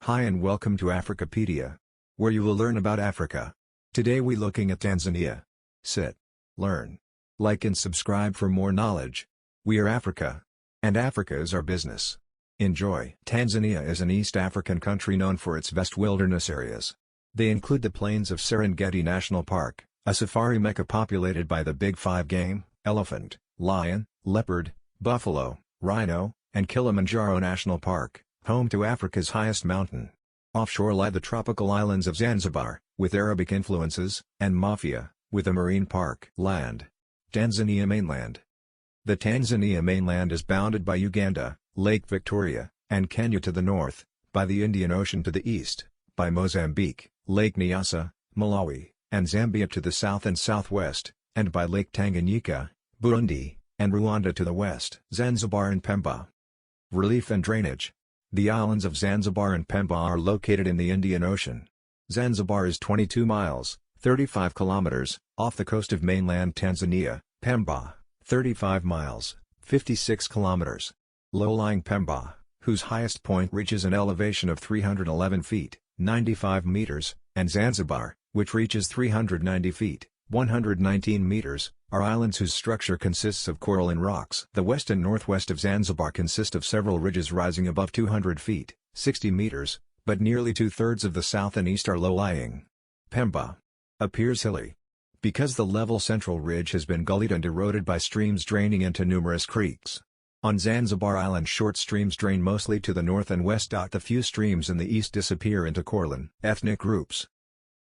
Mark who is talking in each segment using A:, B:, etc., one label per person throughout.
A: Hi and welcome to Africapedia, where you will learn about Africa. Today we looking at Tanzania. Sit, learn, like and subscribe for more knowledge. We are Africa, and Africa is our business. Enjoy. Tanzania is an East African country known for its vast wilderness areas. They include the plains of Serengeti National Park, a safari mecca populated by the Big Five game, elephant, lion, leopard, buffalo, rhino, and Kilimanjaro National Park, home to Africa's highest mountain. Offshore lie the tropical islands of Zanzibar, with Arabic influences, and Mafia, with a marine park. Land. Tanzania Mainland. The Tanzania mainland is bounded by Uganda, Lake Victoria, and Kenya to the north, by the Indian Ocean to the east, by Mozambique, Lake Nyasa, Malawi, and Zambia to the south and southwest, and by Lake Tanganyika, Burundi, and Rwanda to the west. Zanzibar and Pemba. Relief and drainage. The islands of Zanzibar and Pemba are located in the Indian Ocean. Zanzibar is 22 miles, 35 kilometers, off the coast of mainland Tanzania, Pemba, 35 miles, 56 kilometers. Low-lying Pemba, whose highest point reaches an elevation of 311 feet, 95 meters, and Zanzibar, which reaches 390 feet, 119 meters, are islands whose structure consists of coral and rocks. The west and northwest of Zanzibar consist of several ridges rising above 200 feet, 60 meters, but nearly two-thirds of the south and east are low-lying. Pemba appears hilly, because the level central ridge has been gullied and eroded by streams draining into numerous creeks. On Zanzibar Island short streams drain mostly to the north and west. The few streams in the east disappear into coralline. Ethnic groups.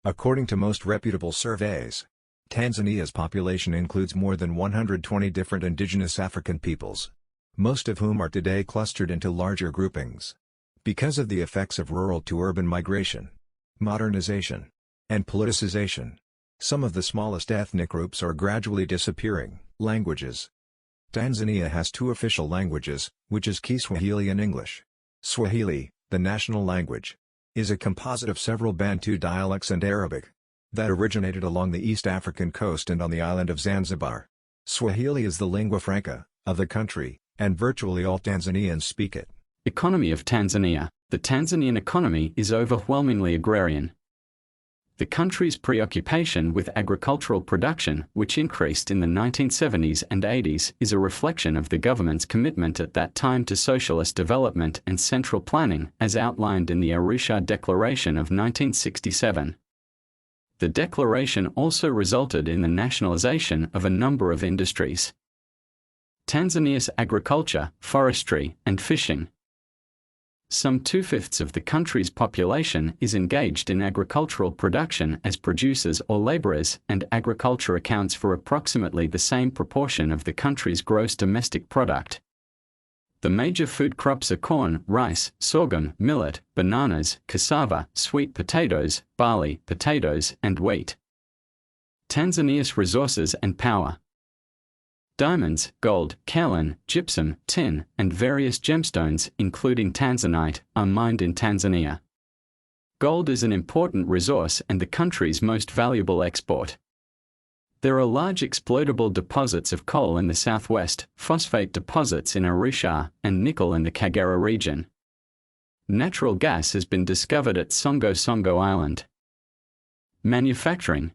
A: According to most reputable surveys, Tanzania's population includes more than 120 different indigenous African peoples, most of whom are today clustered into larger groupings. Because of the effects of rural to urban migration, modernization, and politicization, some of the smallest ethnic groups are gradually disappearing. Languages. Tanzania has two official languages, which is Kiswahili and English. Swahili, the national language, is a composite of several Bantu dialects and Arabic that originated along the East African coast and on the island of Zanzibar. Swahili is the lingua franca of the country, and virtually all Tanzanians speak it.
B: Economy of Tanzania. The Tanzanian economy is overwhelmingly agrarian. The country's preoccupation with agricultural production, which increased in the 1970s and 80s, is a reflection of the government's commitment at that time to socialist development and central planning, as outlined in the Arusha Declaration of 1967. The declaration also resulted in the nationalization of a number of industries. Tanzania's agriculture, forestry, and fishing. Some 2/5 of the country's population is engaged in agricultural production as producers or laborers, and agriculture accounts for approximately the same proportion of the country's gross domestic product. The major food crops are corn, rice, sorghum, millet, bananas, cassava, sweet potatoes, barley, potatoes, and wheat. Tanzania's resources and power. Diamonds, gold, kaolin, gypsum, tin, and various gemstones, including tanzanite, are mined in Tanzania. Gold is an important resource and the country's most valuable export. There are large exploitable deposits of coal in the southwest, phosphate deposits in Arusha, and nickel in the Kagera region. Natural gas has been discovered at Songo Songo Island. Manufacturing.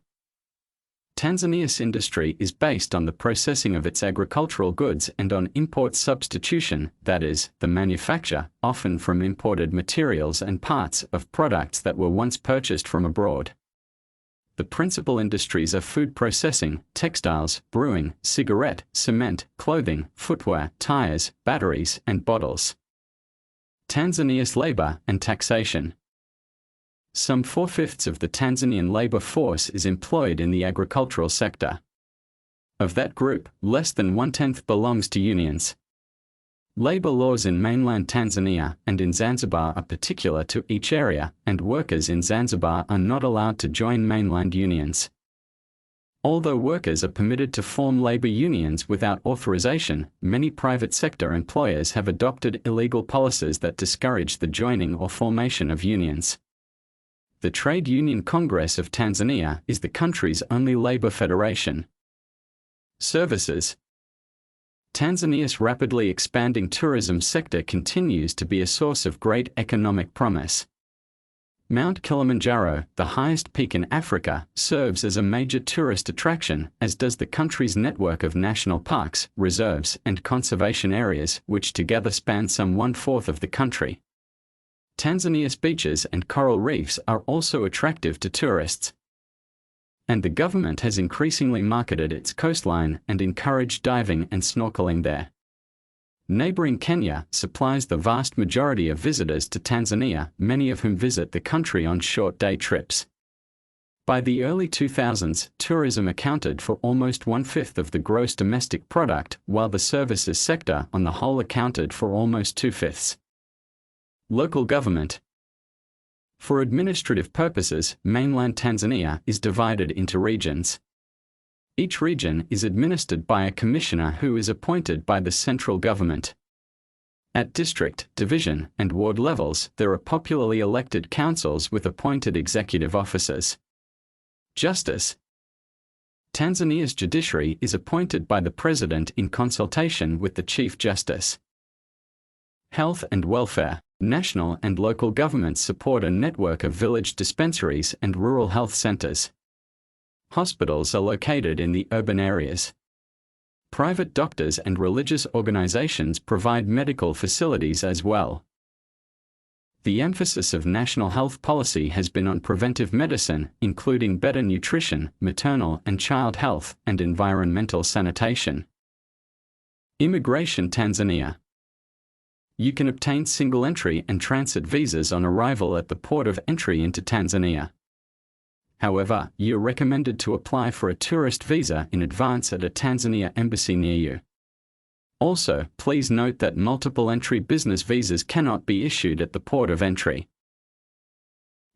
B: Tanzania's industry is based on the processing of its agricultural goods and on import substitution, that is, the manufacture, often from imported materials and parts, of products that were once purchased from abroad. The principal industries are food processing, textiles, brewing, cigarette, cement, clothing, footwear, tires, batteries, and bottles. Tanzania's labor and taxation. Some 4/5 of the Tanzanian labor force is employed in the agricultural sector. Of that group, less than 1/10 belongs to unions. Labor laws in mainland Tanzania and in Zanzibar are particular to each area, and workers in Zanzibar are not allowed to join mainland unions. Although workers are permitted to form labor unions without authorization, many private sector employers have adopted illegal policies that discourage the joining or formation of unions. The Trade Union Congress of Tanzania is the country's only labor federation. Services. Tanzania's rapidly expanding tourism sector continues to be a source of great economic promise. Mount Kilimanjaro, the highest peak in Africa, serves as a major tourist attraction, as does the country's network of national parks, reserves, and conservation areas, which together span some 1/4 of the country. Tanzania's beaches and coral reefs are also attractive to tourists. And the government has increasingly marketed its coastline and encouraged diving and snorkeling there. Neighboring Kenya supplies the vast majority of visitors to Tanzania, many of whom visit the country on short day trips. By the early 2000s, tourism accounted for almost 1/5 of the gross domestic product, while the services sector on the whole accounted for almost 2/5. Local government. For administrative purposes, mainland Tanzania is divided into regions. Each region is administered by a commissioner who is appointed by the central government. At district, division, and ward levels, there are popularly elected councils with appointed executive officers. Justice. Tanzania's judiciary is appointed by the president in consultation with the chief justice. Health and welfare. National and local governments support a network of village dispensaries and rural health centers. Hospitals are located in the urban areas. Private doctors and religious organizations provide medical facilities as well. The emphasis of national health policy has been on preventive medicine, including better nutrition, maternal and child health, and environmental sanitation. Immigration. Tanzania. You can obtain single entry and transit visas on arrival at the port of entry into Tanzania. However, you are recommended to apply for a tourist visa in advance at a Tanzania embassy near you. Also, please note that multiple entry business visas cannot be issued at the port of entry.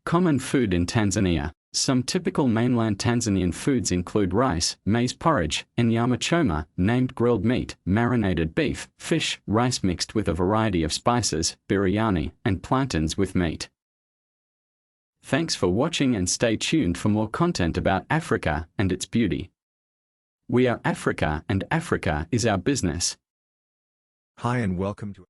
B: Common food in Tanzania. Some typical mainland Tanzanian foods include rice, maize porridge, and nyama choma, named grilled meat, marinated beef, fish, rice mixed with a variety of spices, biryani, and plantains with meat. Thanks for watching and stay tuned for more content about Africa and its beauty. We are Africa and Africa is our business.
A: Hi and welcome to